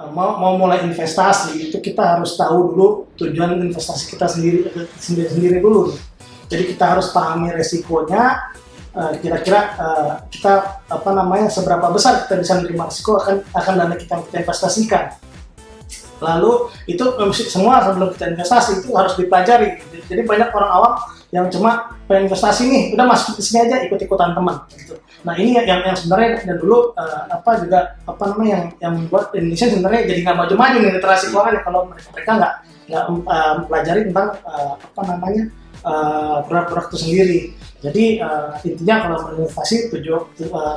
mau mulai investasi itu kita harus tahu dulu tujuan investasi kita sendiri dulu. Jadi kita harus pahami resikonya, kira-kira kita seberapa besar kita bisa menerima risiko akan dana kita investasikan. Lalu itu semua sebelum kita investasi itu harus dipelajari. Jadi banyak orang awam yang cuma pengen investasi nih, udah masuk ke sini aja ikut-ikutan teman gitu. Nah ini yang sebenarnya dan dulu yang membuat Indonesia sebenarnya jadi nggak maju-maju nih literasi keuangan kalau mereka nggak mempelajari tentang produk-produk itu sendiri. Jadi intinya kalau berinvestasi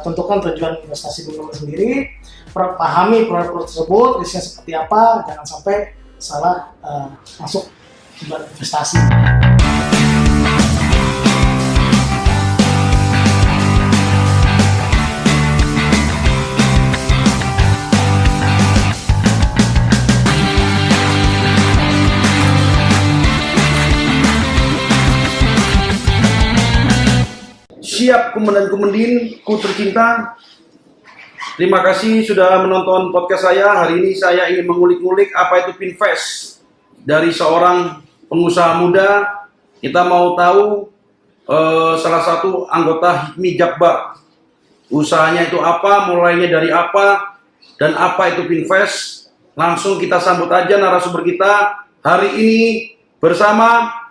tentukan tujuan investasi dulu sendiri, pahami produk-produk tersebut, risknya seperti apa, jangan sampai salah masuk berinvestasi. Siap ku tercinta. Terima kasih sudah menonton podcast saya. Hari ini saya ingin mengulik-ngulik apa itu Pinvest dari seorang pengusaha muda. Kita mau tahu salah satu anggota Hikmi Jakbar. Usahanya itu apa, mulainya dari apa, dan apa itu Pinvest. Langsung kita sambut aja narasumber kita hari ini bersama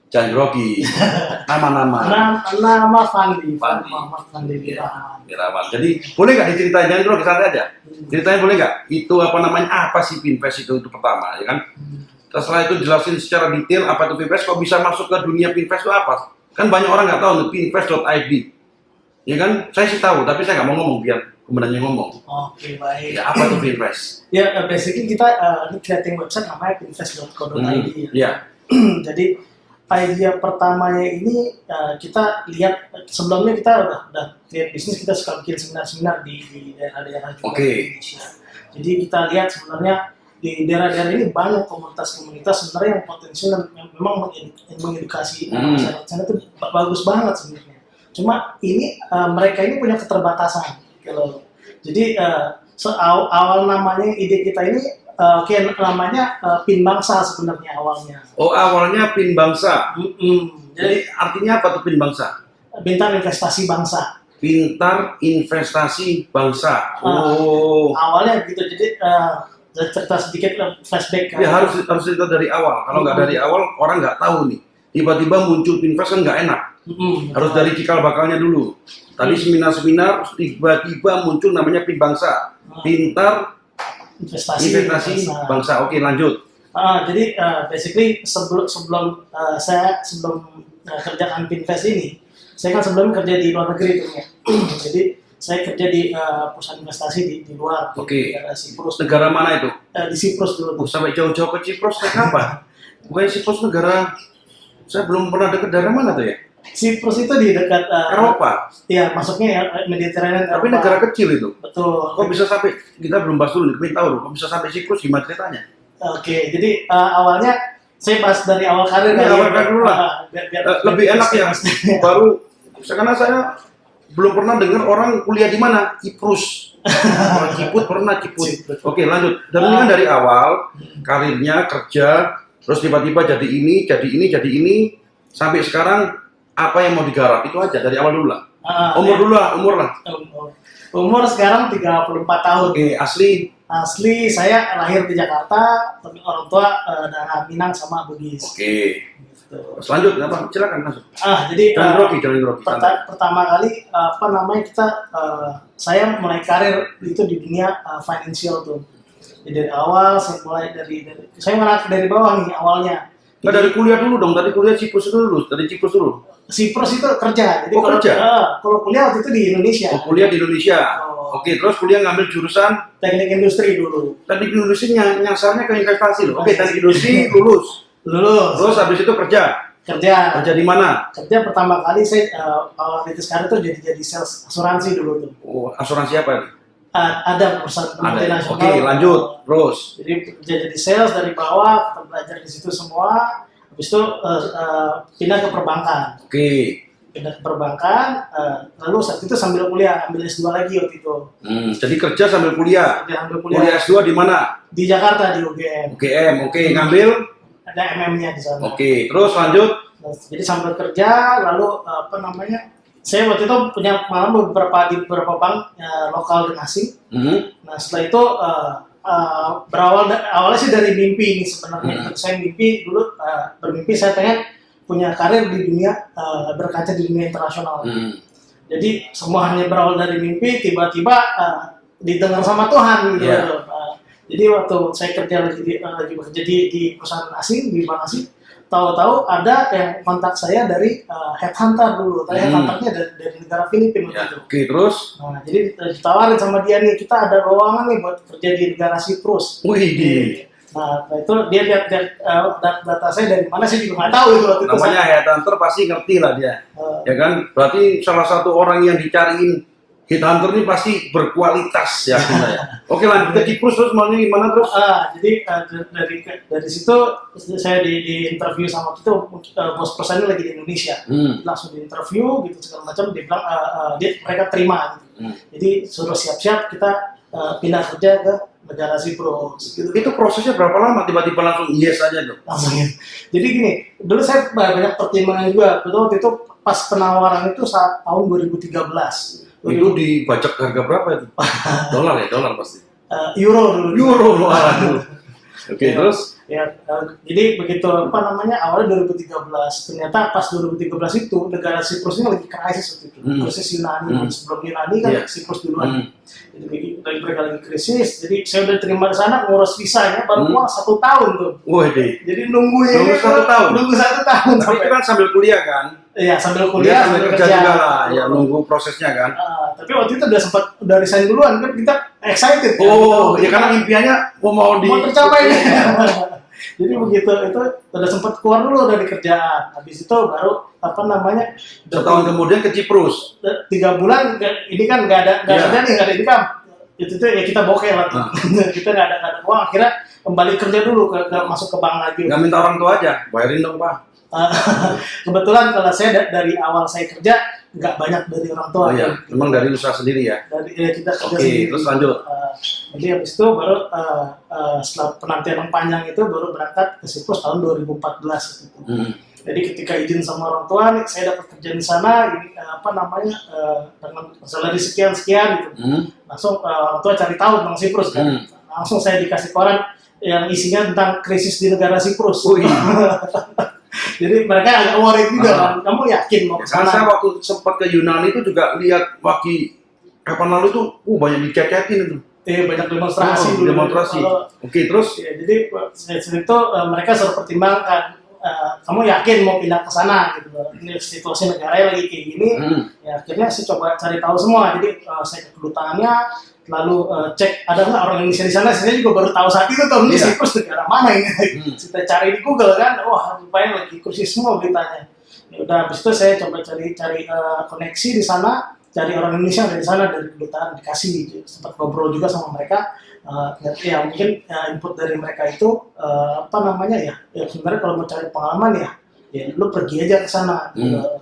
jangan grogi. Nama Fandi Wirawan. Jadi boleh nggak diceritain, jangan grogi, santai aja. Ceritain boleh nggak? Itu apa sih Pinvest itu pertama, ya kan? Setelah itu jelasin secara detail apa itu Pinvest, kok bisa masuk ke dunia Pinvest itu apa? Kan banyak orang nggak tahu nih pinvest.id. Ya kan? Saya sih tahu, tapi saya nggak mau ngomong biar kemudiannya ngomong. Oke, baik. Ya, apa itu Pinvest? Ya, basically kita creating website namanya pinvest.co.id. Ya. Jadi idea pertamanya ini kita lihat sebelumnya kita udah lihat bisnis, kita suka bikin seminar-seminar di daerah-daerah juga di Indonesia. Jadi kita lihat sebenarnya di daerah-daerah ini banyak komunitas-komunitas sebenarnya yang potensial dan yang memang mengedukasi masyarakat sana itu bagus banget sebenarnya. Cuma ini mereka ini punya keterbatasan gitu. Jadi awal namanya ide kita ini namanya Pin Bangsa sebenarnya awalnya. Oh, awalnya Pin Bangsa. Jadi artinya apa tuh Pin Bangsa? Pintar Investasi Bangsa. Pintar Investasi Bangsa. Awalnya gitu. Jadi cerita sedikit flashback. Ya harus cerita dari awal. Kalau nggak dari awal orang nggak tahu nih. Tiba-tiba muncul Pinvest kan nggak enak. Harus dari cikal bakalnya dulu. Tadi seminar-seminar tiba-tiba muncul namanya Pin Bangsa. Pintar Investasi Bangsa. Oke, lanjut. Jadi basically sebelum saya kerjaan Pinvest ini, saya kan sebelum kerja di luar negeri tuh ya. Jadi saya kerja di perusahaan investasi di luar. Oke. Negara Siprus. Negara mana itu? Di Siprus dulu. Sampai jauh-jauh ke Siprus kayak apa? Bukan Siprus negara, saya belum pernah dekat daerah mana tuh ya? Siprus itu di dekat Eropa. Iya, masuknya ya Mediterranean. Tapi negara kecil itu. Betul. Kok bisa sampai, kita belum bahas dulu, kita tahu loh, kok bisa sampai Siprus, gimana ceritanya? Oke, jadi awalnya saya bahas dari awal karir. Awal karir dulu lah. Lebih enak ya, baru, karena saya belum pernah dengar orang kuliah di mana, Kiprus. Ciput pernah, Ciput. Oke, lanjut. Dan ini kan dari awal, karirnya, kerja, terus tiba-tiba jadi ini, sampai sekarang, apa yang mau digarap itu aja dari awal dulu lah. Umur lah. Umur sekarang 34 tahun. Oke, Asli saya lahir di Jakarta, tapi orang tua daerah Minang sama Bugis. Oke. Gitu. Selanjut apa? Silakan masuk. Jadi jangan grogi. pertama kali saya mulai karir itu di dunia financial tuh. Jadi dari awal saya mulai dari bawah nih awalnya. Nggak dari kuliah dulu dong, tadi kuliah Siprus dulu. Siprus itu kerja. Jadi kerja? Kalau kuliah waktu itu di Indonesia. Kuliah di Indonesia. Oke, terus kuliah ngambil jurusan teknik industri dulu. Teknik industri nyasarnya ke investasi loh. Oke, teknik industri lulus. Terus habis itu kerja di mana? Kerja pertama kali saya awal sekarang tuh jadi sales asuransi dulu tuh. Oh, asuransi apa nih? Ada perusahaan multinasional. Oke, lanjut terus. Jadi jadi sales dari bawah, kita belajar di situ semua. Habis itu pindah ke perbankan. Oke. pindah ke perbankan, lalu saat itu sambil kuliah, ambil S2 lagi waktu itu. Jadi kerja sambil kuliah. Sambil Kuliah S2 di mana? Di Jakarta di UGM. UGM, oke. Ngambil? Ada MM-nya di sana. Oke, terus lanjut? Jadi sambil kerja, lalu saya waktu itu punya pengalaman di beberapa bank lokal dan asing. Nah setelah itu awalnya sih dari mimpi ini sebenarnya. Saya mimpi dulu bermimpi saya pengen punya karir di dunia berkaca di dunia internasional. Jadi semua hanya berawal dari mimpi, tiba-tiba didengar sama Tuhan gitu. Jadi waktu saya kerja lagi bekerja di perusahaan asing, di bank asing, tahu-tahu ada yang kontak saya dari headhunter dulu. Headhunternya dari negara Filipina gitu. Oke, terus? Nah, jadi ditawarin sama dia nih, kita ada lowongan nih buat kerja di negara Siprus. Wih. Nah, itu dia lihat data saya dari mana sih juga nggak tahu itu waktu itu. Namanya headhunter pasti ngerti lah dia. Ya kan? Berarti salah satu orang yang dicariin headhunter ini pasti berkualitas ya. Oke, lanjut ke Siprus terus mau gimana terus? Jadi dari situ saya di interview sama itu bos perusahaannya lagi di Indonesia. Langsung di interview gitu segala macam, dia bilang mereka terima gitu. Jadi suruh siap-siap kita pindah kerja ke negara Siprus. Gitu. Itu prosesnya berapa lama tiba-tiba langsung yes aja tuh? Langsung ya. Jadi gini, dulu saya banyak pertimbangan juga. Betul waktu itu pas penawaran itu saat tahun 2013. Itu dibajak harga berapa itu? Dolar ya, dolar pasti. Euro dulu. Euro loh dulu. Oke, terus? Ya, jadi begitu awalnya 2013. Ternyata pas 2013 itu negara Siprus ini lagi krisis waktu itu. Krisis Yunani, sebelum Yunani kan Siprus duluan. Jadi mereka lagi krisis. Jadi saya udah terima di sana, ngurus visanya baru pulang 1 tahun tuh. Wah deh. Jadi nunggunya nunggu 1 tahun. Nunggu 1 tahun. Tapi itu kan sambil kuliah kan? Iya, sambil kuliah, sambil kerja juga lah. Ya nunggu prosesnya kan. Tapi waktu itu udah resign duluan kan, kita excited. Oh, ya karena impiannya mau tercapai nih. Jadi begitu itu udah sempat keluar dulu dari kerjaan. Habis itu baru setahun kemudian ke Siprus. 3 bulan ini kan nggak ada kerja nih, nggak ada income. Itu ya kita bokeh lah. Kita nggak ada uang, akhirnya kembali kerja dulu masuk ke bank lagi. Nggak minta orang tua aja, bayarin dong Pak. Kebetulan kalau saya dari awal saya kerja nggak banyak dari orang tua. Oh iya, memang dari usaha sendiri ya. Kita kerja Oke, sendiri. terus lanjut. Jadi habis itu baru setelah penantian yang panjang itu baru berangkat ke Siprus tahun 2014 gitu. Jadi ketika izin sama orang tua, nih, saya dapat kerja di sana, ini dengan salary sekian gitu. Langsung orang tua cari tahu tentang Siprus kan. Langsung saya dikasih koran yang isinya tentang krisis di negara Siprus. Jadi mereka agak worried juga kan. Kamu yakin mau ke sana? Saya waktu sempat ke Yunani itu juga lihat kapan lalu tuh banyak dicecetin itu. Banyak demonstrasi dulu. Demonstrasi. Oke, terus? Ya, jadi itu mereka suruh pertimbangkan. Kamu yakin mau pindah ke sana gitu. Ini situasi negaranya lagi kayak gini. Ya akhirnya saya coba cari tahu semua. Jadi saya ke kedutaannya, lalu cek ada nggak orang Indonesia di sana. Saya juga baru tahu saat itu tuh ini Siprus negara mana ini. Kita cari di Google kan, rupanya lagi krisis semua beritanya. Ya udah habis itu saya coba cari koneksi di sana, cari orang Indonesia dari sana, dari kedutaan, dikasih sempat ngobrol juga sama mereka. Ya mungkin input dari mereka itu ya sebenarnya kalau mau cari pengalaman ya lu pergi aja ke sana.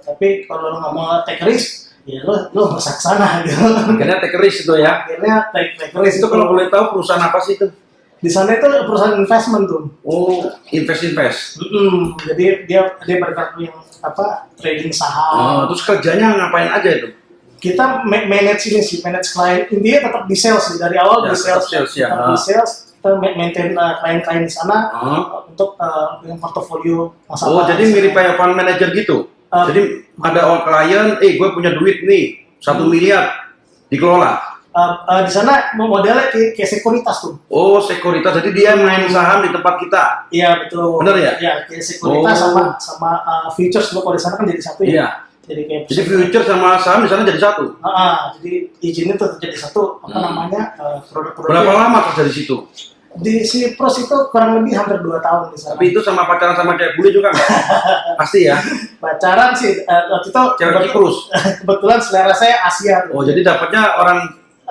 Tapi kalau lu nggak mau take risk, ya lu nggak usah ke sana gitu. Akhirnya take risk itu ya. Akhirnya take risk itu kalau boleh tahu perusahaan apa sih itu? Di sana itu perusahaan investment tuh. Oh, invest. Jadi dia bergerak yang trading saham. Terus kerjanya ngapain aja itu? Kita manage klien, intinya tetap di sales nih, dari awal di sales, di sales, kita maintain klien-klien di sana untuk yang portofolio masalah. Jadi mirip kayak fund manager gitu. Jadi ada klien, gue punya duit nih 1 miliar dikelola. Di sana modelnya kayak sekuritas tuh. Oh, sekuritas. Jadi dia main saham di tempat kita. Iya betul. Benar ya? Iya, kayak sekuritas sama futures kalau di sana kan jadi satu ya. Iya. Jadi future sama saham di sana jadi satu. Jadi izinnya tuh jadi satu produk-produk. Berapa lama kerja di situ? Di Siprus itu kurang lebih hampir 2 tahun di sana. Tapi itu sama pacaran sama kayak bule juga nggak? Pasti ya. Pacaran sih waktu itu cewek Siprus. Kebetulan selera saya Asia. Oh, jadi dapatnya orang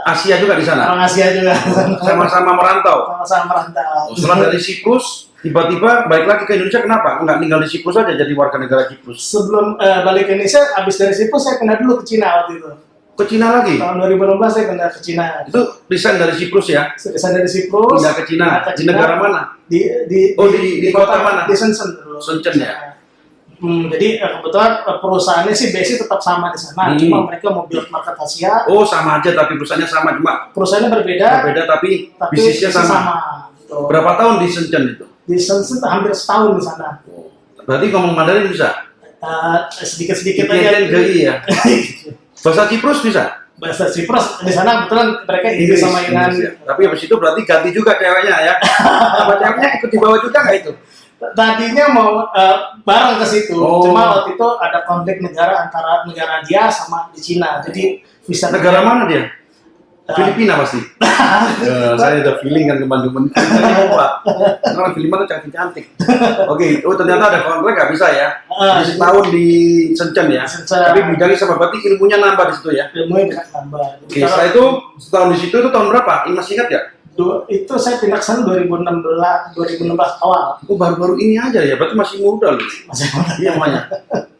Asia juga di sana. Orang Asia juga. Sama-sama merantau. Sama-sama merantau. Setelah dari Siprus, tiba-tiba balik lagi ke Indonesia, kenapa? Enggak tinggal di Siprus aja jadi warga negara Siprus. Sebelum balik ke Indonesia, habis dari Siprus saya pindah dulu ke Cina waktu itu. Ke Cina lagi? Tahun 2016 saya pindah ke Cina. Itu resign dari Siprus ya? Resign dari Siprus. Pindah ke Cina. Di negara mana? Di kota mana? Di Shenzhen dulu. Shenzhen ya? Jadi kebetulan perusahaannya sih basic tetap sama di sana, cuma mereka mau build market Asia. Oh sama aja, tapi perusahaannya sama, cuma perusahaannya berbeda tapi bisnisnya sama. Gitu. Berapa tahun di Shenzhen itu? Di Shenzhen hampir setahun di sana. Berarti ngomong Mandarin bisa? Sedikit-sedikit aja. Ya. Bahasa Siprus bisa? Bahasa Siprus di sana kebetulan mereka Inggris sama Yunani. Tapi habis itu berarti ganti juga ceweknya ya? Apa ceweknya ikut dibawa juga nggak itu? Tadinya mau bareng ke situ, cuma waktu itu ada konflik negara antara negara dia sama di Cina. Jadi bisa negara mana dia? Filipina pasti. Saya udah feeling kan teman-teman. Karena Filipina tuh cantik-cantik. Oke, ternyata ada konflik nggak bisa ya? Di setahun di Shenzhen ya. Tapi bidangnya sama, berarti ilmunya nambah di situ ya? Ilmunya bisa nambah. Oke, setelah itu setahun di situ itu tahun berapa? Masih ingat nggak? Itu saya pindah ke sana 2016 awal. Oh baru-baru ini aja ya, berarti masih muda loh. Masih muda. Iya makanya.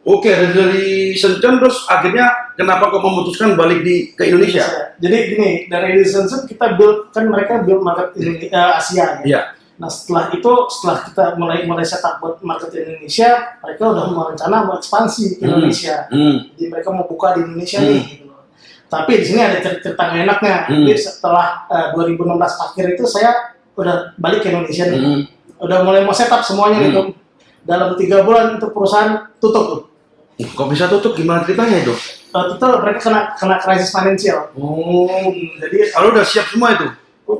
Oke, dari Shenzhen terus akhirnya kenapa kok memutuskan balik ke Indonesia? Jadi gini, dari Shenzhen kita build, kan mereka build market Asia ya. Iya. Nah setelah kita mulai setup buat market Indonesia, mereka udah merencana mau ekspansi ke Indonesia. Jadi mereka mau buka di Indonesia nih. Gitu. Tapi di sini ada cerita enaknya. Jadi setelah 2016 akhir itu saya udah balik ke Indonesia nih. Udah mulai mau setup semuanya gitu. Dalam 3 bulan itu perusahaan tutup tuh. Kok bisa tutup? Gimana ceritanya itu? Itu mereka kena krisis finansial. Jadi kalau udah siap semua itu?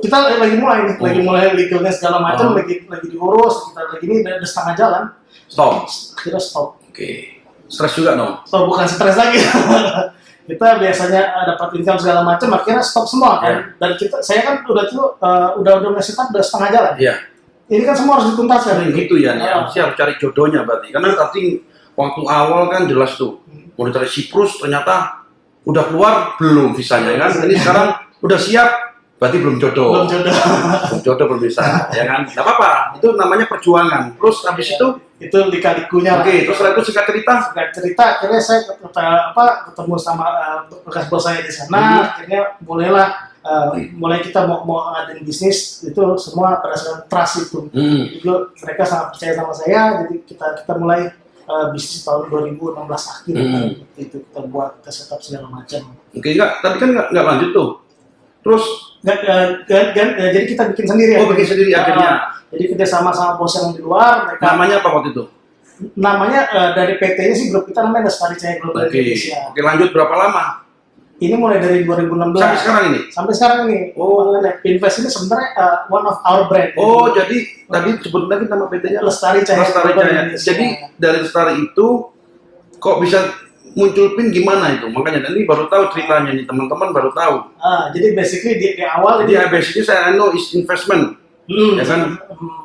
Kita lagi mulai nih, lagi mulai legalnya segala macam, lagi diurus. Kita lagi ini udah setengah jalan. Stop. Kita stop. Oke. Stres juga dong? Stop, bukan stres lagi. Kita biasanya dapat income segala macam, akhirnya stop semua kan. Dan saya kan udah setup udah setengah jalan. Iya. Ini kan semua harus dituntaskan. Gitu ya, harus cari jodohnya berarti. Karena nanti waktu awal kan jelas tuh, mau dari Siprus ternyata udah keluar belum visanya kan. Ini sekarang udah siap, berarti belum jodoh. Belum jodoh. Belum jodoh belum bisa, ya kan? Nggak apa-apa, itu namanya perjuangan. Terus habis itu lika-likunya. Oke, terus setelah itu singkat cerita, akhirnya saya ketemu sama bekas bos saya di sana. Akhirnya mulai kita mau ngadain bisnis itu semua berdasarkan trust itu. Jadi mereka sangat percaya sama saya, jadi kita mulai bisnis tahun 2016 akhir. Itu kita buat, kita setup segala macam. Oke, tadi kan nggak lanjut tuh. Terus jadi kita bikin sendiri. Bikin sendiri akhirnya. Jadi kerja sama bos yang di luar. Namanya apa waktu itu? Namanya dari PT-nya sih, grup kita namanya Lestari Cahaya Global Indonesia. Oke, lanjut berapa lama? Ini mulai dari 2016 sampai sekarang ini. Pinvest ini sebenarnya one of our brand. Jadi tadi sebut lagi nama PT-nya Lestari Cahaya. Jadi dari Lestari itu kok bisa muncul PIN gimana itu? Makanya ini baru tahu ceritanya nih, teman-teman baru tahu. Jadi basically di awal basically saya know is investment. Ya kan,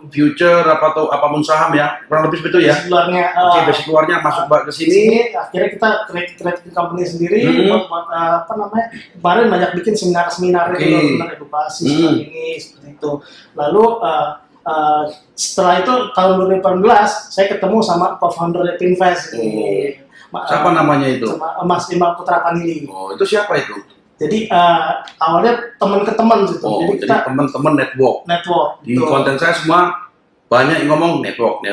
future atau apapun saham ya, kurang lebih begitu ya. Basic luarnya masuk ke sini. Akhirnya kita create company sendiri, buat kemarin banyak bikin seminar-seminar edukasi seperti itu. Lalu setelah itu tahun 2018 saya ketemu sama co-founder Pinvest. Siapa namanya itu? Sama Mas Imam Putra Panili. Itu siapa itu? Jadi awalnya teman ke teman gitu. Jadi teman-teman network. Di konten saya semua banyak yang ngomong network.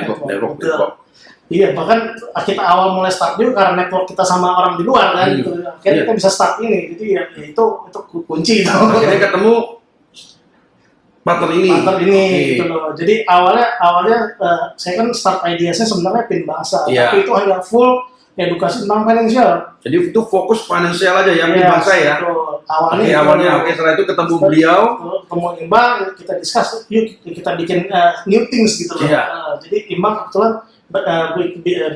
Iya, bahkan kita awal mulai start juga karena network kita sama orang di luar kan. Gitu. Akhirnya kita bisa start ini. Jadi ya itu kunci itu. Akhirnya ketemu partner ini. Gitu loh. Jadi awalnya saya kan start idea-nya sebenarnya PIN Bangsa, tapi itu hanya full edukasi tentang finansial. Jadi itu fokus finansial aja yang bangsa ya. Awalnya. Setelah itu ketemu beliau, ketemu Imbang, kita discuss, yuk kita bikin new things gitu loh. Jadi Imbang kebetulan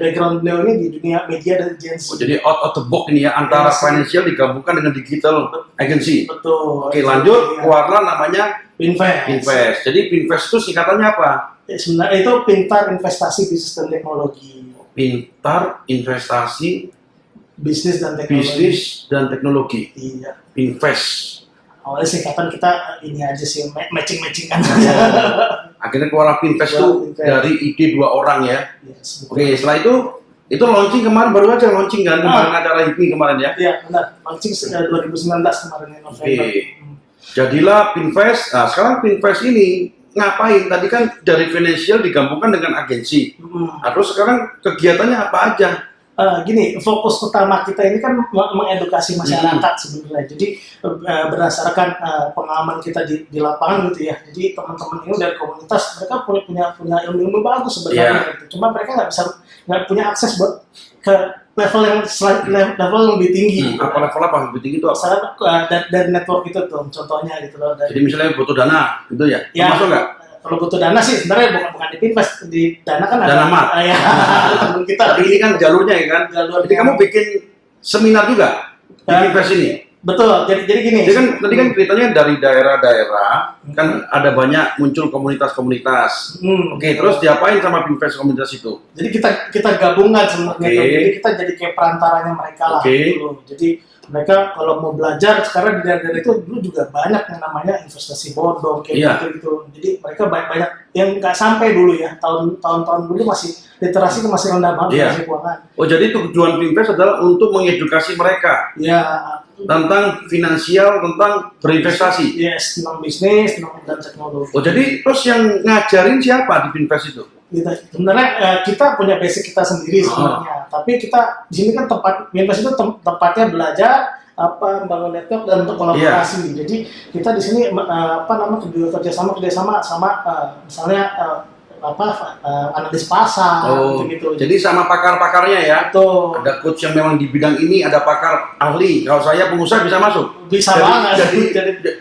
background beliau ini di dunia media dan agency. Jadi out of the box ini ya, antara financial digabungkan dengan digital agency. Betul. Oke, lanjut, keluarlah namanya Pinvest. Jadi Pinvest itu singkatannya apa? Sebenarnya itu Pintar Investasi Bisnis dan Teknologi. Pintar Investasi Bisnis dan Teknologi. Iya. Pinvest. awalnya singkatan kita ini aja sih matching-matchingan. Akhirnya keluar Pinvest tuh dari ide 2 orang ya. Yes, Oke, setelah itu launching kemarin, baru aja launching kan kemarin acara HIPMI kemarin ya. Iya benar, launching 2019 kemarin ya, November. Jadilah Pinvest. Nah, sekarang Pinvest ini ngapain? Tadi kan dari financial digabungkan dengan agensi. Terus sekarang kegiatannya apa aja? Gini, fokus utama kita ini kan mengedukasi masyarakat sebenarnya. Jadi berdasarkan pengalaman kita di lapangan gitu ya. Jadi teman-teman ini dari komunitas mereka punya ilmu bagus sebenarnya. Gitu. Cuma mereka nggak punya akses buat ke level yang level yang lebih tinggi. Apa level apa lebih tinggi itu apa? Dari network itu tuh contohnya gitu loh. Jadi misalnya butuh dana gitu ya? Ya masuk nggak? Kalau butuh dana sih sebenarnya bukan di Pinvest, di dana kan dana mat. Ya, teman kita. Tapi ini kan jalurnya ya kan. Jadi kamu bikin seminar juga di Pinvest ini. Betul. Jadi gini. Jadi kan tadi kan ceritanya dari daerah-daerah kan ada banyak muncul komunitas-komunitas. Oke, terus diapain sama Pinvest komunitas itu? Jadi kita gabungkan sebenarnya. Jadi kita jadi kayak perantaranya mereka lah. Gitu. Jadi mereka kalau mau belajar sekarang di daerah itu dulu juga banyak yang namanya investasi bodong kayak gitu. Jadi mereka banyak yang nggak sampai dulu ya tahun-tahun dulu masih literasi itu masih rendah banget keuangan. Oh jadi tujuan Pinvest adalah untuk mengedukasi mereka. Tentang finansial, tentang berinvestasi. Yes, tentang bisnis, dan teknologi. Oh jadi terus yang ngajarin siapa di Pinvest itu? Sebenarnya kita punya basic kita sendiri sebenarnya, tapi kita di sini kan Pinvest itu tempatnya belajar membangun network dan untuk kolaborasi. Jadi kita di sini kerjasama sama misalnya analis pasar gitu. Jadi sama pakar-pakarnya ya. Betul. Ada coach yang memang di bidang ini, ada pakar ahli. Kalau saya pengusaha bisa masuk. Bisa banget.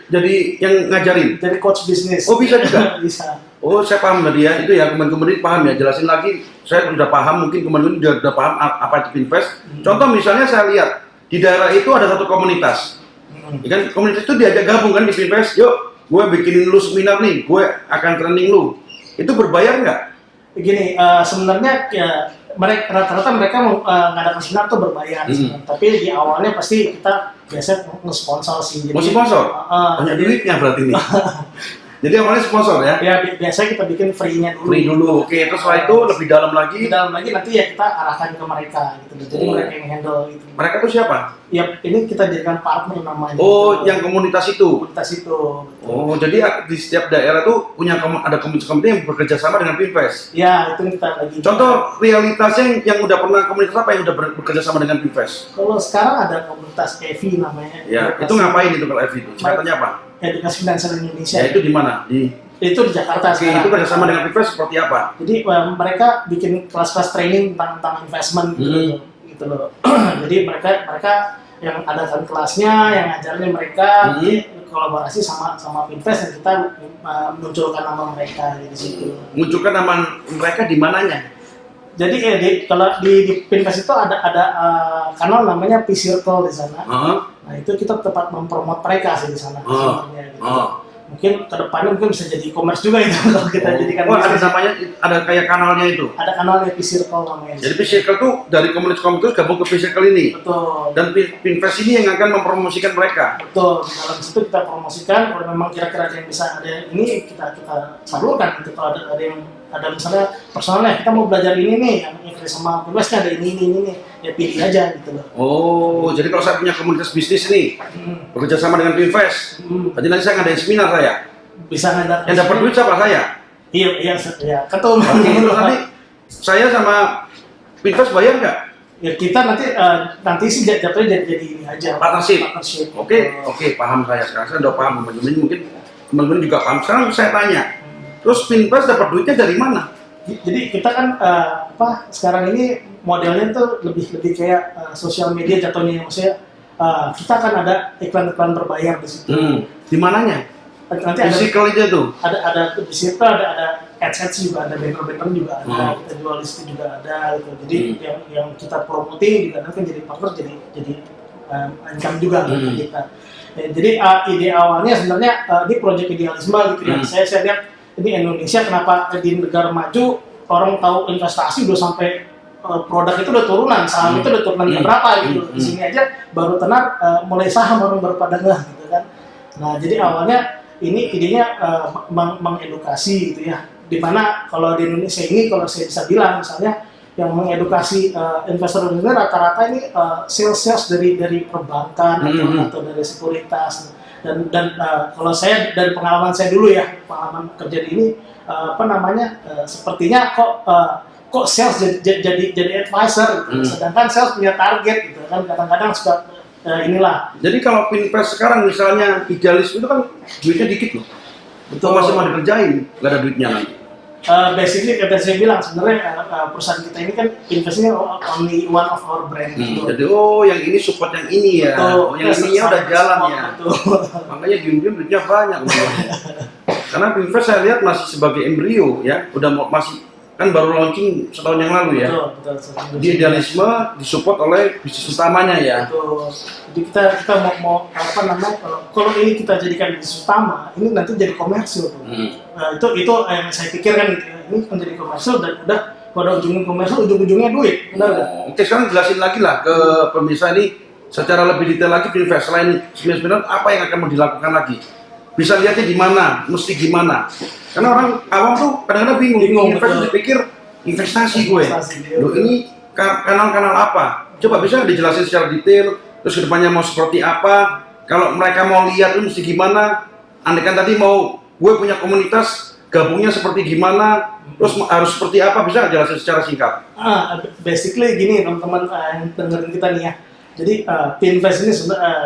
Jadi yang ngajarin. Jadi coach bisnis. Oh bisa juga. Bisa. Oh saya paham tadi ya. Itu ya kemarin paham ya. Jelasin lagi. Saya sudah paham. Mungkin kemarin sudah paham apa itu Pinvest. Contoh misalnya saya lihat di daerah itu ada satu komunitas. Ya kan komunitas itu diajak gabung kan di Pinvest. Yuk, gue bikinin lu seminar nih. Gue akan training lu. Itu berbayar nggak? Begini, sebenarnya ya, rata-rata mereka mengadakan seminar tuh berbayar. Tapi di awalnya pasti kita biasa nge-sponsor sih. Mau sponsor? Banyak duitnya berarti nih. Jadi awalnya sponsor ya? Ya biasanya kita bikin free-nya dulu. Free dulu, oke. Terus setelah itu lebih dalam lagi? Lebih dalam lagi nanti ya kita arahkan ke mereka gitu. Jadi mereka yang handle itu. Mereka tuh siapa? Ya ini kita jadikan partner namanya. Oh, yang komunitas itu? Komunitas itu. Betul. Oh, jadi di setiap daerah tuh punya ada komunitas-komunitas yang bekerja sama dengan Pinvest? Ya, itu kita lagi. Contoh realitasnya yang udah pernah komunitas apa yang udah bekerja sama dengan Pinvest? Kalau sekarang ada komunitas EVI namanya. Ya, itu ngapain itu kalau EVI itu? Singkatannya apa? Edukasi Finansial Indonesia. Ya, itu di mana? Itu di Jakarta. Oke, itu kerjasama dengan Pinvest seperti apa? Jadi mereka bikin kelas-kelas training tentang investment gitu loh. Jadi mereka yang adakan kelasnya, yang ngajarnya mereka, kolaborasi sama Pinvest dan kita munculkan nama mereka di situ. Munculkan nama mereka di mananya? Jadi kalau di Pinvest itu ada kanal namanya P-Circle di sana. Nah itu kita tempat mempromot mereka sih di sana sebenarnya. Gitu. Mungkin kedepannya mungkin bisa jadi e-commerce juga itu kalau kita jadikan. Ada namanya, ada kayak kanalnya itu. Ada kanalnya P-Circle namanya. Jadi P-Circle tuh dari komunitas gabung ke P-Circle ini. Betul. Dan Pinvest ini yang akan mempromosikan mereka. Betul. Di dalam situ kita promosikan. Kalau memang kira-kira ada yang bisa ada ini kita salurkan. Gitu. Kalau ada misalnya personalnya kita mau belajar ini nih yang kerja sama Pinvestnya ada ini ya pilih aja gitu loh. Oh, jadi kalau saya punya komunitas bisnis nih bekerja sama dengan Pinvest, berarti nanti saya ngadain seminar saya. Bisa ngadain. Yang dapat duit siapa saya? Iya, ketua. Terus nanti saya sama Pinvest bayar nggak? Ya kita nanti sih jatuhnya jadi ini aja. Partnership. Oke, paham saya sekarang. Saya udah paham teman-teman, mungkin teman-teman juga paham. Sekarang saya tanya. Terus Pinvest dapat duitnya dari mana? Jadi kita kan sekarang ini modelnya tuh lebih kayak sosial media jatuhnya, maksudnya kita akan ada iklan-iklan berbayar di situ. Di mananya? Nanti di circle aja tuh. Ada di situ ada ads juga ada banner juga ada kita jual di situ juga ada gitu. Jadi yang kita promoting juga nanti jadi partner jadi income juga untuk kita. Ya, jadi ide awalnya sebenarnya di proyek idealisme gitu ya. Saya lihat ini Indonesia kenapa di negara maju orang tahu investasi udah sampai produk itu udah turunan, saham itu udah turunan berapa gitu. Di sini aja baru tenar mulai saham orang baru pada ngeh gitu kan. Nah, jadi awalnya ini idenya mengedukasi gitu ya. Dimana kalau di Indonesia ini, kalau saya bisa bilang misalnya yang mengedukasi investor ini rata-rata ini sales dari perbankan atau dari sekuritas. Dan kalau saya dari pengalaman saya dulu ya, pengalaman kerja di ini sepertinya kok sales jadi advisor gitu. Sedangkan sales punya target gitu kan, kadang-kadang suka inilah. Jadi kalau Pinvest sekarang misalnya idealis itu kan duitnya dikit loh. Betul, masih mau dikerjain, nggak ada duitnya nanti. Basically kata saya bilang sebenarnya perusahaan kita ini kan investnya only one of our brand. Jadi yang ini support yang ini ya, yang ininya udah jalan ya. Makanya diem-diem duitnya banyak. Karena Pinvest saya lihat masih sebagai embrio ya, masih kan baru launching setahun yang lalu ya. Betul. Di idealisme disupport oleh bisnis utamanya ya. Betul. Jadi kita mau kalau ini kita jadikan bisnis utama, ini nanti jadi komersil tuh. Itu yang saya pikirkan gitu ya. Ini menjadi komersil dan udah pada ujungnya komersil, ujung-ujungnya duit. Oke, sekarang jelasin lagi lah ke pemirsa ini secara lebih detail lagi Pinvest selain seminar apa yang akan mau dilakukan lagi. Bisa lihatnya di mana, mesti gimana. Karena orang awam tuh kadang-kadang bingung investasi dipikir investasi gue. Loh ini kanal-kanal apa? Coba bisa dijelasin secara detail, terus kedepannya mau seperti apa? Kalau mereka mau lihat itu mesti gimana? Andai kan tadi mau gue punya komunitas, gabungnya seperti gimana? Terus harus seperti apa? Bisa jelasin secara singkat? Basically gini teman-teman yang dengerin kita nih ya. Jadi Pinvest ini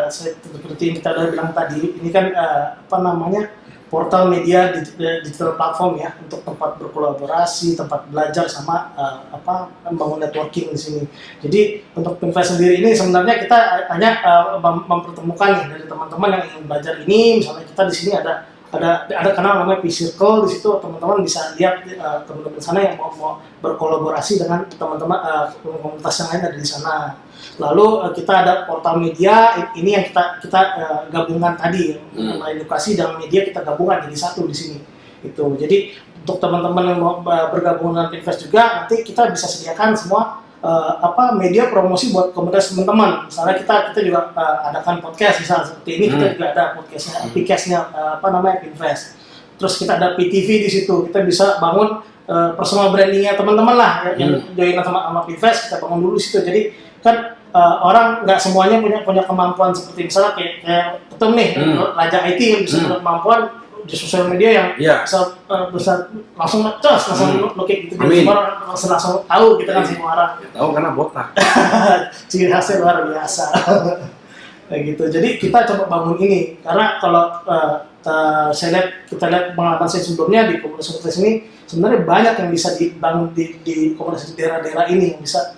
seperti yang kita udah bilang tadi, ini kan portal media digital platform ya, untuk tempat berkolaborasi, tempat belajar sama membangun networking di sini. Jadi untuk Pinvest sendiri ini sebenarnya kita hanya mempertemukan nih dari teman-teman yang ingin belajar ini. Misalnya kita di sini ada kanal namanya P-Circle, di situ teman-teman bisa lihat teman-teman sana yang mau berkolaborasi dengan teman-teman komunitas yang lain ada di sana. Lalu kita ada portal media, ini yang kita gabungkan tadi, edukasi dan media kita gabungkan jadi satu di sini. Itu. Jadi untuk teman-teman yang mau bergabung dengan Pinvest juga, nanti kita bisa sediakan semua media promosi buat komunitas teman-teman. Misalnya kita juga adakan podcast misalnya seperti ini, kita juga ada podcastnya Pinvest. Terus kita ada PTV di situ, kita bisa bangun personal brandingnya teman-teman lah yang join sama Pinvest, kita bangun dulu di situ. Jadi kan orang nggak semuanya punya kemampuan seperti misalnya kayak Ketum nih, Raja IT yang bisa punya kemampuan di sosial media yang bisa langsung lukik gitu, semua orang langsung tahu kita kan semua orang. Tahu karena botak. Ciri khasnya luar biasa. Kayak gitu. Jadi kita coba bangun ini karena kalau kita lihat pengalaman saya sebelumnya di komunitas ini sebenarnya banyak yang bisa dibangun di komunitas daerah-daerah ini yang bisa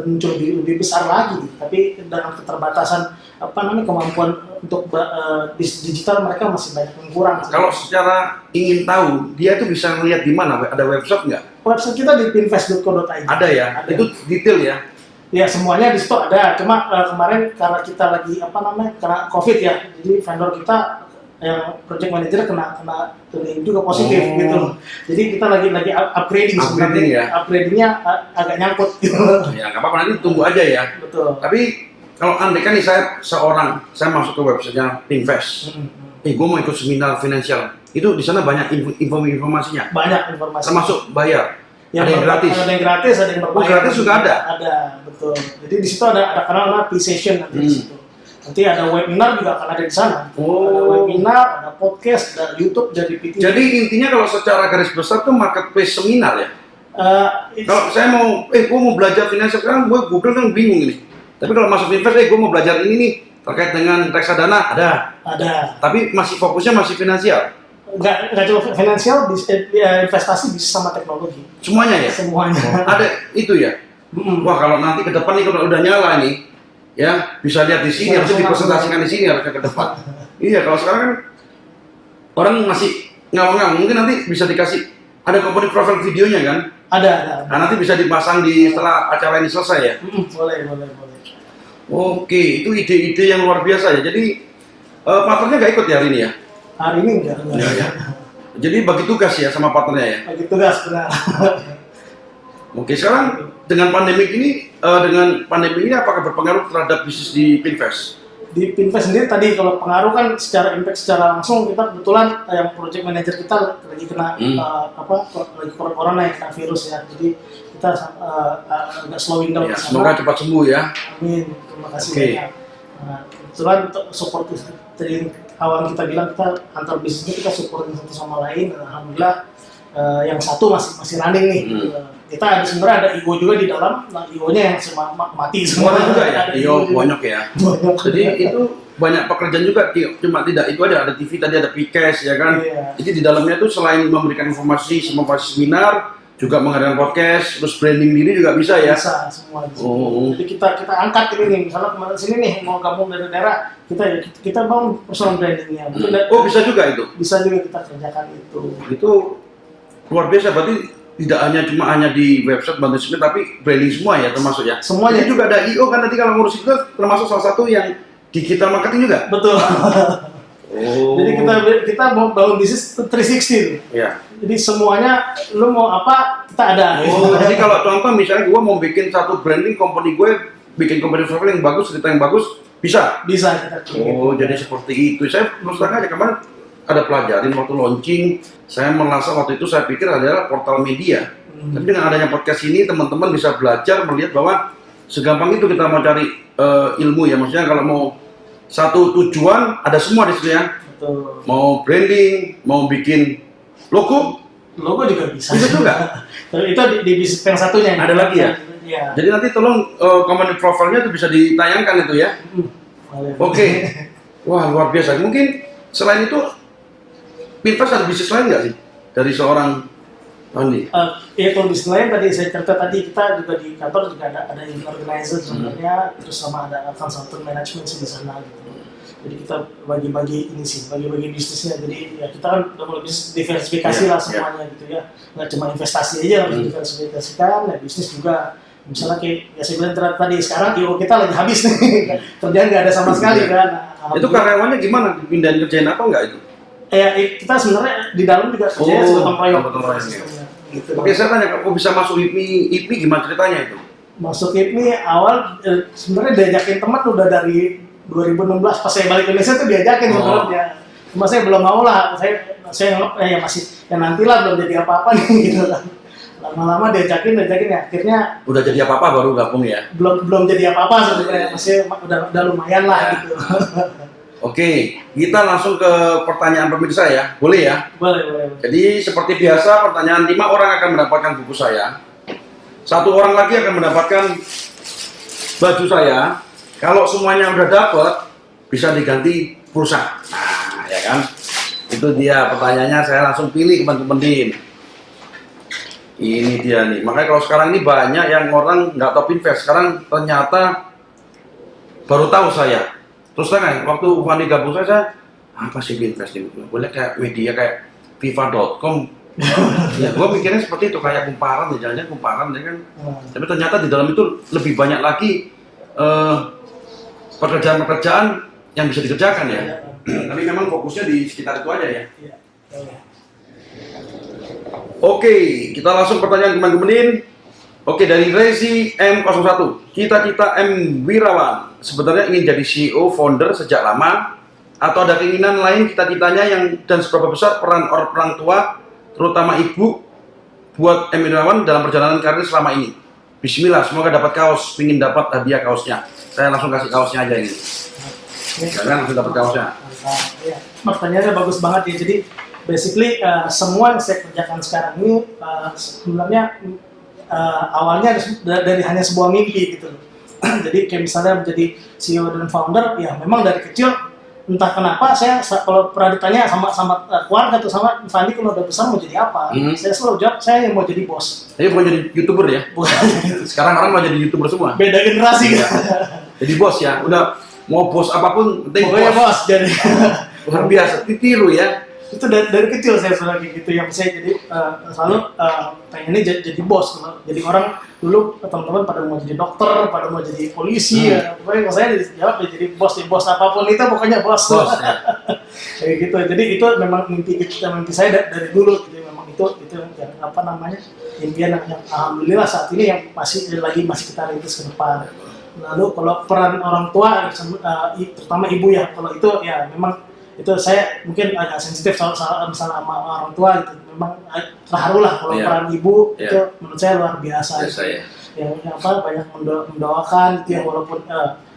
muncul lebih besar lagi, tapi dengan keterbatasan kemampuan untuk digital mereka masih banyak yang kurang. Kalau secara ingin tahu, dia tuh bisa melihat di mana? Ada website nggak? Website kita di pinvest.co.id. Ada ya? Ada. Itu detail ya? Ya semuanya di situ ada. Cuma kemarin karena kita lagi karena COVID ya, jadi vendor kita yang project manager kena juga positif gitu. Jadi kita lagi upgrading sebenarnya. Ya? Upgradingnya agak nyangkut gitu. Ya nggak apa-apa, nanti tunggu aja ya. Betul. Tapi kalau andai kan nih saya masuk ke websitenya Pinvest, gue mau ikut seminar finansial, itu di sana banyak informasinya. Banyak informasi. Termasuk bayar. Ada yang gratis. Ada yang gratis, ada yang berbayar. Gratis juga ada. Ada, betul. Jadi di situ ada kanal namanya P-Session nanti di situ. Nanti ada webinar juga akan ada di sana. Ada webinar, ada podcast, ada YouTube jadi PT. Jadi intinya kalau secara garis besar tuh marketplace seminar ya. Kalau saya mau, gue mau belajar finansial sekarang, gue Google kan bingung ini. Tapi kalau masuk Pinvest, gue mau belajar ini nih terkait dengan reksadana ada. Tapi fokusnya masih finansial. Nggak cuma finansial, investasi bisa sama teknologi. Semuanya ya. Semuanya. Ada itu ya. Wah kalau nanti ke depan nih kalau udah nyala nih, ya bisa lihat di sini, harusnya dipresentasikan di sini harusnya ke depan. Iya kalau sekarang kan orang masih ngawang-ngawang, mungkin nanti bisa dikasih ada komponen profil videonya kan? Ada. Nah, nanti bisa dipasang setelah acara ini selesai ya? Boleh. Oke, itu ide-ide yang luar biasa ya. Jadi partnernya nggak ikut ya hari ini ya? Hari ini enggak. Ya. Jadi bagi tugas ya sama partnernya ya? Bagi tugas, benar. Oke, sekarang dengan pandemi ini apakah berpengaruh terhadap bisnis di Pinvest? di Pinvest sendiri tadi kalau pengaruh kan secara impact secara langsung kita kebetulan yang project manager kita lagi kena lagi corona yang kena virus ya, jadi kita agak slowing down. Ya, semoga cepat sembuh ya. Amin, terima kasih banyak. Kebetulan untuk support tadi awal kita bilang kita antar bisnisnya kita supportin satu sama lain. Alhamdulillah yang satu masih running nih. Kita ada sebenarnya ada IO juga di dalam, nah IO-nya yang mati semua juga ya. IO banyak ya. Jadi itu banyak pekerjaan juga, cuma tidak itu ada TV tadi, ada Pkes ya kan. Jadi di dalamnya tuh selain memberikan informasi seminar, juga mengadakan podcast, terus branding diri juga bisa ya. Bisa semua. Jadi kita angkat ini nih, misalnya kemarin sini nih mau gabung dari daerah, kita bangun personal brandingnya. Bisa juga itu. Bisa juga kita kerjakan itu. Itu luar biasa, berarti tidak hanya di website bantu semen, tapi branding semua ya termasuk ya. Semuanya. Jadi juga ada IO kan, nanti kalau ngurus itu termasuk salah satu yang digital marketing juga. Betul. Jadi kita mau bangun bisnis 360 Iya. Jadi semuanya lu mau apa kita ada. Jadi kalau contoh misalnya gue mau bikin satu branding company gue, bikin company travel yang bagus, cerita yang bagus, bisa. Bisa kita. Jadi seperti itu. Saya terus terang aja kemarin ada pelajarin waktu launching, saya merasa waktu itu saya pikir adalah portal media. Tapi dengan adanya podcast ini teman-teman bisa belajar melihat bahwa segampang itu kita mau cari ilmu ya. Maksudnya kalau mau satu tujuan ada semua di situ ya. Betul. Mau branding, mau bikin logo juga bisa. Bisa juga. Tapi itu di bisnis yang satunya. Ada lagi ya? Iya. Jadi nanti tolong company profile-nya itu bisa ditayangkan itu ya. Oke. Wah, luar biasa. Mungkin selain itu Pinvest ada bisnis lain nggak sih dari seorang Andi? Ya kalau bisnis lain tadi saya cerita tadi kita juga di kantor juga ada event organizer sebenarnya, terus sama ada consultant management di sana gitu. Jadi kita bagi-bagi ini sih, bagi-bagi bisnisnya. Jadi ya kita kan udah mulai bisnis diversifikasi lah semuanya gitu ya. Nggak cuma investasi aja harus diversifikasikan, ya bisnis juga. Misalnya kayak ya saya bilang tadi sekarang IO kita lagi habis nih, kerjaan nggak ada sama sekali kan. Itu karyawannya gimana? Dipindahin kerjain apa nggak itu? Ya kita sebenarnya di dalam juga kerjanya sebagai proyek. Gitu. Oke, saya tanya, kok bisa masuk IPMI gimana ceritanya itu? Masuk IPMI awal sebenarnya diajakin teman udah dari 2016 pas saya balik ke Indonesia tuh diajakin sebenarnya. Cuma saya belum mau lah, saya ya masih ya nantilah belum jadi apa-apa nih gitu lah. Lama-lama diajakin ya akhirnya udah jadi apa-apa baru gabung ya? Belum jadi apa-apa sebenarnya, masih udah lumayan lah gitu. Oke, kita langsung ke pertanyaan pemirsa ya, boleh ya? Boleh. Jadi seperti biasa pertanyaan 5 orang akan mendapatkan buku saya, 1 orang lagi akan mendapatkan baju saya. Kalau semuanya udah dapat, bisa diganti pulsa. Nah, ya kan? Itu dia pertanyaannya, saya langsung pilih teman-teman. Ini dia nih. Makanya kalau sekarang ini banyak yang orang nggak tahu Pinvest. Sekarang ternyata baru tahu saya. Terus terang, waktu Fandi gabung saya apa sih Pinvest ini? Boleh kayak media kayak FIFA.com. Ya, gue mikirnya seperti itu, kayak kumparan ya, jangan kumparan ya kan. Tapi ternyata di dalam itu lebih banyak lagi pekerjaan-pekerjaan yang bisa dikerjakan ya. Tapi memang fokusnya di sekitar itu aja ya. Oke, kita langsung pertanyaan teman-teman. Oke, dari Rezi M01, cita-cita M Wirawan sebenarnya ingin jadi CEO founder sejak lama, atau ada keinginan lain cita-citanya yang dan seberapa besar peran orang tua terutama ibu buat M Wirawan dalam perjalanan karir selama ini? Bismillah, semoga dapat kaos, ingin dapat hadiah kaosnya. Saya langsung kasih kaosnya aja ini. Jangan langsung dapat kaosnya. Pertanyaannya bagus banget ya. Jadi basically semua yang saya kerjakan sekarang ini sebenarnya awalnya dari hanya sebuah mimpi gitu loh. Jadi kayak misalnya menjadi CEO dan founder, ya memang dari kecil entah kenapa saya kalau pernah ditanya sama keluarga atau sama Fandi kalau udah besar mau jadi apa, saya selalu jawab saya yang mau jadi bos. Jadi bukan jadi YouTuber ya? Bukan. Sekarang orang mau jadi YouTuber semua. Beda generasi gitu. Jadi bos ya, udah mau bos apapun penting pokoknya bos jadi. Luar biasa, ditiru ya. Itu dari kecil saya selalu gitu, yang saya jadi selalu pengennya jadi bos. Jadi orang dulu teman-teman pada mau jadi dokter, pada mau jadi polisi, ya. Pokoknya kalau saya jawab jadi bos apapun itu pokoknya bos ya. Kayak gitu. Jadi itu memang mimpi saya dari dulu gitu. Memang itu yang apa namanya impian yang alhamdulillah saat ini yang masih kita rintis ke depan. Lalu kalau peran orang tua, terutama ibu ya, kalau itu ya memang itu saya mungkin agak sensitif misalnya sama orang tua gitu. Memang terharu lah kalau peran ibu itu menurut saya luar biasa. Yang banyak mendoakan gitu ya, walaupun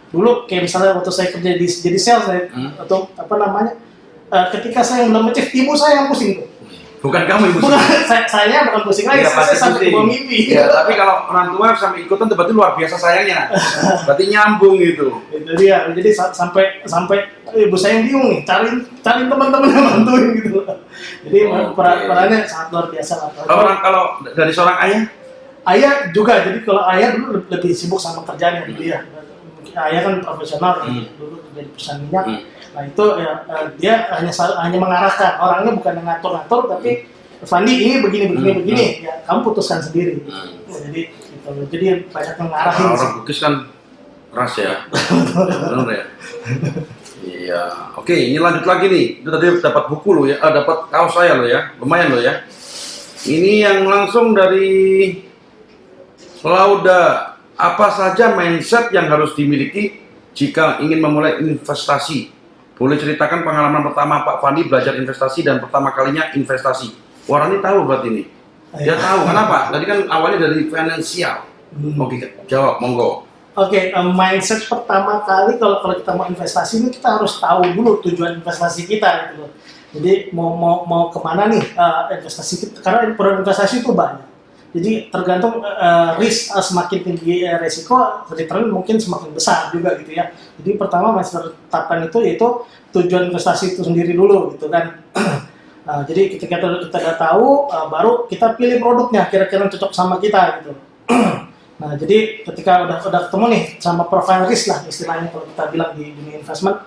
dulu kayak misalnya waktu saya kerja jadi sales atau ketika saya belum ngecek, ibu saya yang pusing tuh. Bukan kamu ibu. Bukan, saya bukan pusing lagi, saya sampai bawa mimpi. Ya, tapi kalau orang tua sampai ikutan tuh berarti luar biasa sayangnya. Berarti nyambung gitu. Itu dia. Jadi sampai ibu saya yang bingung nih, cari teman-teman yang bantuin gitu. Jadi perannya sangat luar biasa lah. Kalau dari seorang ayah? Ayah juga. Jadi kalau ayah dulu lebih sibuk sama kerjaannya dulu ya. Ayah kan profesional dulu jadi perusahaan minyak. Nah itu ya, dia hanya mengarahkan, orangnya bukan yang ngatur-ngatur, tapi Fandi ini begini, ya kamu putuskan sendiri. Jadi banyak yang ngarahin. Orang Bugis kan keras ya, benar ya. Iya, oke, ini lanjut lagi nih. Itu tadi dapat buku lo ya, dapat kaos saya lo ya, lumayan lo ya. Ini yang langsung dari Lauda. Apa saja mindset yang harus dimiliki jika ingin memulai investasi? Boleh ceritakan pengalaman pertama Pak Fandi belajar investasi dan pertama kalinya investasi. Wah, ini tahu berarti ini. Dia tahu kenapa? Tadi kan awalnya dari finansial. Oke, jawab, monggo. Oke, mindset pertama kali kalau kita mau investasi ini kita harus tahu dulu tujuan investasi kita gitu loh. Jadi mau kemana nih investasi kita? Karena produk investasi itu banyak. Jadi tergantung risk, semakin tinggi resiko, return mungkin semakin besar juga gitu ya. Jadi pertama mindset tahapan itu yaitu tujuan investasi itu sendiri dulu gitu kan. Jadi ketika kita udah tahu, baru kita pilih produknya kira-kira cocok sama kita gitu. Nah jadi ketika udah ketemu nih sama profile risk lah istilahnya kalau kita bilang di dunia investment,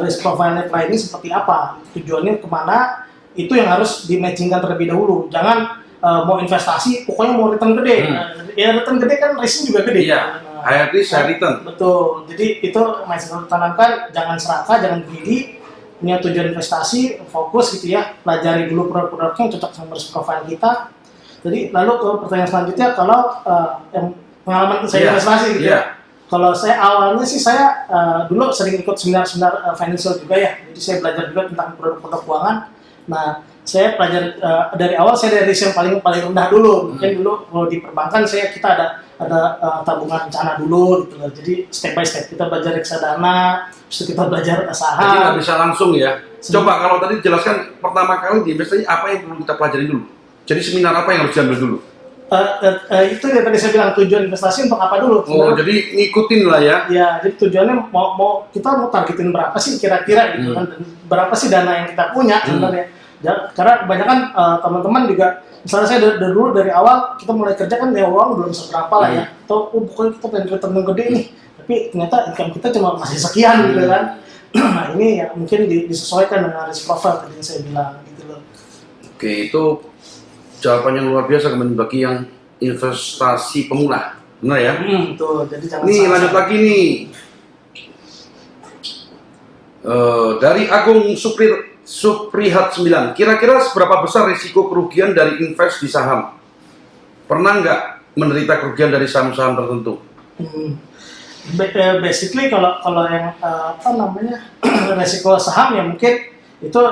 risk profile ini seperti apa, tujuannya kemana, itu yang harus di-matchingkan terlebih dahulu. Jangan mau investasi, pokoknya mau return gede. Ya return gede kan risk juga gede. Iya. High risk, high return. Betul. Jadi itu mindset tanamkan, jangan serakah, jangan greedy. Punya tujuan investasi, fokus gitu ya. Pelajari dulu produk-produknya yang cocok sama risk profile kita. Jadi lalu ke pertanyaan selanjutnya, kalau yang pengalaman saya investasi gitu ya. Kalau saya awalnya sih saya dulu sering ikut seminar-seminar financial juga ya. Jadi saya belajar juga tentang produk-produk keuangan. Nah, saya belajar dari awal, saya dari risk yang paling rendah dulu. Mungkin dulu kalau di perbankan kita ada tabungan rencana dulu gitu loh. Jadi step by step kita belajar reksadana, terus kita belajar saham. Jadi nggak bisa langsung ya. Coba kalau tadi jelaskan pertama kali di investasi apa yang perlu kita pelajari dulu. Jadi seminar apa yang harus diambil dulu? Itu yang tadi saya bilang, tujuan investasi untuk apa dulu. Oh, jadi ngikutin lah ya. Ya, jadi tujuannya kita mau targetin berapa sih kira-kira gitu kan, dan berapa sih dana yang kita punya sebenarnya. Karena kebanyakan teman-teman juga, misalnya saya dari awal kita mulai kerja kan ya uang belum seberapa lah ya, atau pokoknya kita pengen return gede nih, tapi ternyata income kita cuma masih sekian gitu kan. Nah ini ya mungkin disesuaikan dengan risk profile tadi yang saya bilang gitu loh. Oke, itu jawaban yang luar biasa bagi yang investasi pemula, benar ya? Betul. Jadi jangan nih lanjut lagi nih. Dari Agung Suprihat 9, kira-kira seberapa besar risiko kerugian dari invest di saham? Pernah nggak menderita kerugian dari saham-saham tertentu? Basically kalau yang risiko saham ya mungkin itu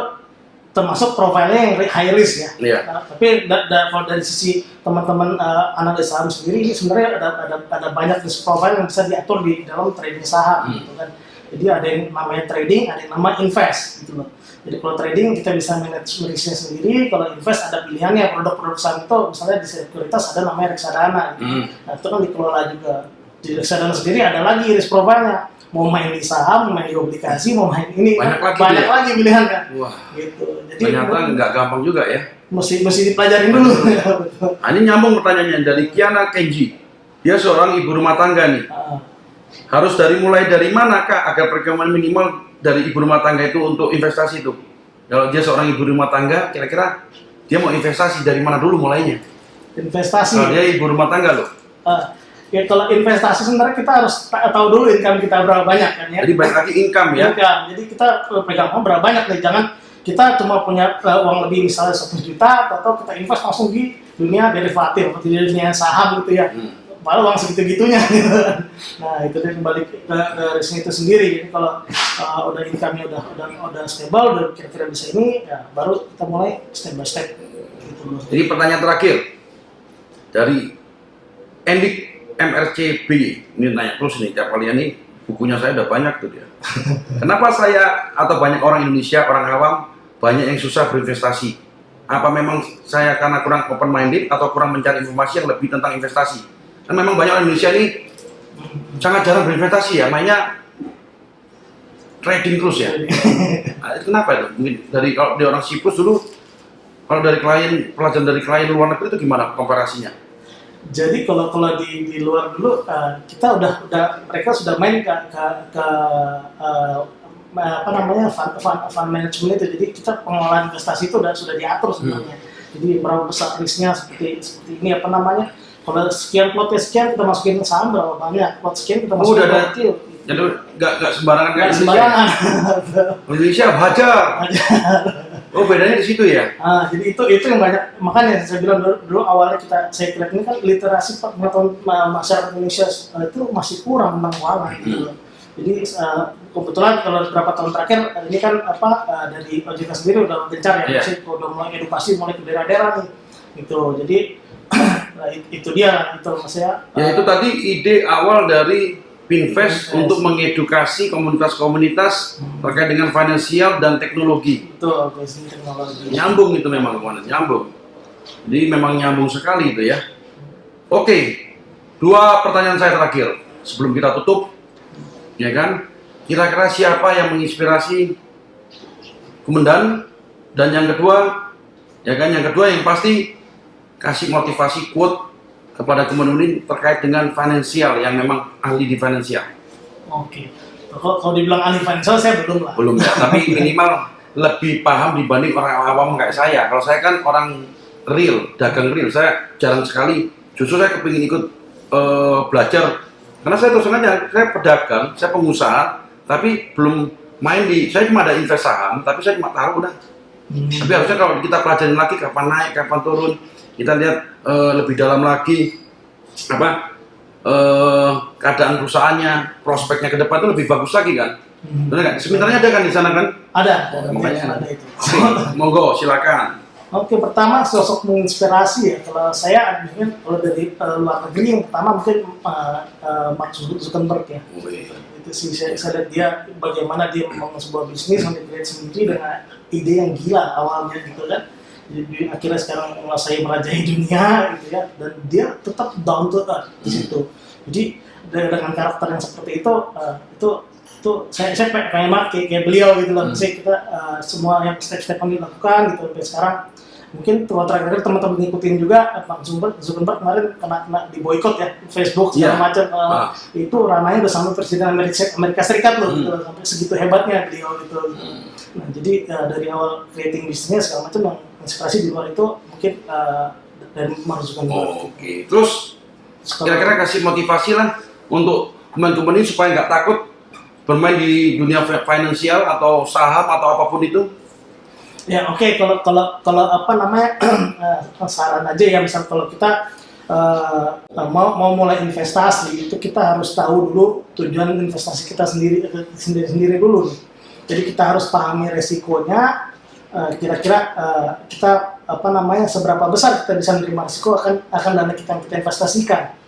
termasuk profilnya yang high risk ya. Tapi kalau dari sisi teman-teman analis saham sendiri, ini sebenarnya ada banyak risk profile yang bisa diatur di dalam trading saham gitu kan. Jadi ada yang namanya trading, ada yang namanya invest gitu loh. Jadi kalau trading kita bisa manage risknya sendiri, kalau invest ada pilihannya, produk-produk saham itu misalnya di sekuritas ada namanya reksadana gitu. Nah itu kan dikelola juga. Di reksadana sendiri ada lagi risk profile-nya, mau main di saham, mau main di obligasi, mau main ini, banyak lagi pilihannya. Wah, gitu. Jadi ternyata nggak gampang juga ya. Mesti dipelajarin dulu. Nah, ini nyambung pertanyaannya dari Kiana Kenji. Dia seorang ibu rumah tangga nih. Harus mulai dari mana kak agar perkembangan minimal dari ibu rumah tangga itu untuk investasi itu? Kalau dia seorang ibu rumah tangga, kira-kira dia mau investasi dari mana dulu mulainya? Investasi. Kalau dia ibu rumah tangga loh. Ya kalau investasi sebenarnya kita harus tahu dulu income kita berapa banyak kan ya. Jadi balik lagi income ya. Income. Jadi kita pegang berapa banyak nih. Jangan kita cuma punya uang lebih misalnya 1 juta atau kita invest langsung di dunia derivatif atau di dunia saham gitu ya. padahal uang segitu-gitunya gitu kan. Nah itu dia kembali ke risk itu sendiri. Jadi kalau udah income-nya udah stable, udah kira-kira bisa ini, ya baru kita mulai step by step gitu loh. Jadi pertanyaan terakhir dari Endik MRCB, ini nanya terus nih, tiap kalian nih bukunya saya udah banyak tuh dia. Kenapa saya atau banyak orang Indonesia, orang awam banyak yang susah berinvestasi? Apa memang saya karena kurang open minded atau kurang mencari informasi yang lebih tentang investasi? Kan memang banyak orang Indonesia ini sangat jarang berinvestasi ya, mainnya trading terus ya. Nah, itu kenapa itu? Mungkin dari kalau di orang Siprus dulu, kalau dari klien pelajaran dari klien luar negeri itu gimana komparasinya? Jadi kalau di luar dulu kita mereka sudah main ke apa namanya fund management itu. Jadi kita pengelolaan investasi itu sudah diatur sebenarnya. Jadi berapa besar risknya seperti ini apa namanya, kalau sekian plotnya sekian kita masukin saham, berapa banyak plot sekian kita masukin udah kecil. Jadi nggak sembarangan kayak Sembarangan. Indonesia hajar. Oh bedanya di situ ya? Jadi itu yang banyak, makanya saya bilang dulu awalnya saya lihat ini kan literasi pengetahuan masyarakat Indonesia itu masih kurang tentang keuangan gitu. Jadi kebetulan kalau beberapa tahun terakhir ini kan dari OJK sendiri udah gencar ya, udah mulai edukasi mulai ke daerah-daerah nih gitu. Jadi itu dia itu maksudnya. Ya itu tadi ide awal dari Pinvest untuk mengedukasi komunitas-komunitas terkait dengan finansial dan teknologi. Betul, teknologi. Nyambung itu memang nyambung. Jadi memang nyambung sekali itu ya. Oke, 2 pertanyaan saya terakhir sebelum kita tutup. Ya kan, kira-kira siapa yang menginspirasi Komandan? Dan yang kedua, ya kan, yang pasti kasih motivasi quote kepada Komandan terkait dengan finansial yang memang ahli di finansial. Oke, kalau dibilang ahli finansial saya belum lah. Belum ya, tapi minimal lebih paham dibanding orang awam kayak saya. Kalau saya kan orang real, dagang real, saya jarang sekali. Justru saya kepingin ikut belajar. Karena saya terus aja, saya pedagang, saya pengusaha, tapi belum main saya cuma ada invest saham, tapi saya cuma tahu udah. Tapi harusnya kalau kita pelajarin lagi kapan naik, kapan turun, kita lihat lebih dalam lagi keadaan perusahaannya, prospeknya ke depan itu lebih bagus lagi kan. Benar nggak? Sebenarnya ada kan di sana kan? Ada. Makanya ada itu. Monggo, silakan. Oke, pertama sosok menginspirasi ya. Kalau saya mungkin kalau dari luar negeri yang pertama mungkin Mark Zuckerberg ya. Itu sih saya lihat dia bagaimana dia membangun sebuah bisnis yang dikreat sendiri dengan ide yang gila awalnya gitu kan. Jadi akhirnya sekarang menguasai merajai dunia gitu ya, dan dia tetap down to earth di situ. Jadi dengan karakter yang seperti itu saya pengen banget kayak beliau gitu loh. Saya kita semua yang step-step yang dilakukan gitu sampai sekarang. Mungkin terakhir teman-teman ngikutin juga Pak Zuckerberg kemarin kena di boykot ya Facebook segala macam. Itu ranahnya udah sama Presiden Amerika Serikat loh gitu, sampai segitu hebatnya beliau gitu. Nah jadi dari awal creating bisnisnya segala macam yang inspirasi di luar itu mungkin dari Mark Zuckerberg. Oke. Terus kira-kira kasih motivasi lah untuk teman-teman ini supaya nggak takut bermain di dunia finansial atau saham atau apapun itu. Ya oke, kalau apa namanya saran aja ya, misal kalau kita mau mulai investasi itu kita harus tahu dulu tujuan investasi kita sendiri dulu nih. Jadi kita harus pahami resikonya, kira-kira kita apa namanya seberapa besar kita bisa menerima risiko akan dana kita yang kita investasikan.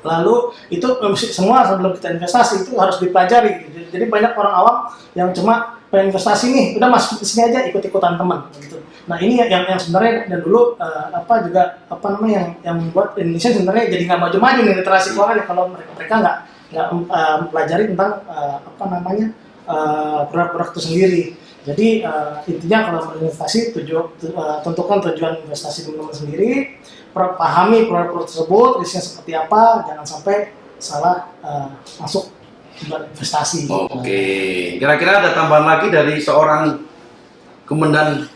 Lalu itu semua sebelum kita investasi itu harus dipelajari. Jadi banyak orang awam yang cuma investasi nih, udah masuk di sini aja ikut-ikutan teman gitu. Nah ini yang sebenarnya dan dulu yang membuat Indonesia sebenarnya jadi nggak maju-maju nih literasi keuangan kalau mereka nggak pelajari tentang produk-produk itu sendiri. Jadi intinya kalau berinvestasi tentukan tujuan investasi teman-teman sendiri, pahami produk-produk tersebut, risknya seperti apa, jangan sampai salah masuk investasi. Oke, kira-kira ada tambahan lagi dari seorang Komandan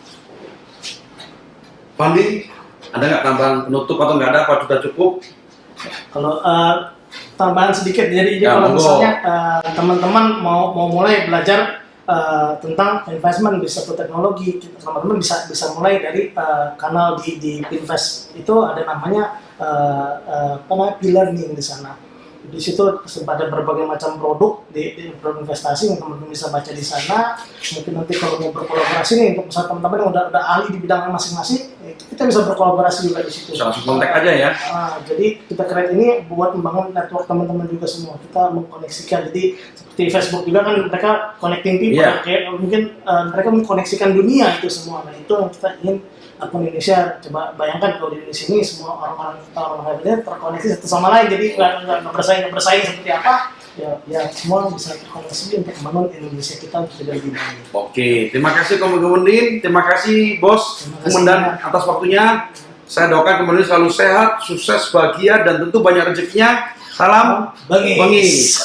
Pandi? Ada nggak tambahan penutup atau nggak ada? Apa sudah cukup? Kalau tambahan sedikit, jadi kalau misalnya teman-teman mau mulai belajar tentang investment di satu teknologi. Teman-teman bisa mulai dari kanal di Pinvest itu ada namanya P-Learning di sana. Di situ ada berbagai macam produk di produk investasi yang teman-teman bisa baca di sana. Mungkin nanti kalau mau berkolaborasi nih untuk misalnya teman-teman yang udah ahli di bidangnya masing-masing, kita bisa berkolaborasi juga di situ. Langsung kontak aja ya. Jadi kita create ini buat membangun network teman-teman juga semua. Kita mengkoneksikan. Jadi seperti Facebook juga kan mereka connecting people, kayak mungkin mereka mengkoneksikan dunia itu semua. Nah itu yang kita ingin akun Indonesia. Coba bayangkan kalau di Indonesia ini semua orang-orang hebatnya terkoneksi satu sama lain, jadi nggak bersaing seperti apa. Ya semua bisa terkoneksi untuk membangun Indonesia kita menjadi lebih baik. Oke, terima kasih Komendin, terima kasih Bos Komandan atas waktunya. Saya doakan Komendin selalu sehat, sukses, bahagia, dan tentu banyak rezekinya. Salam Bangis.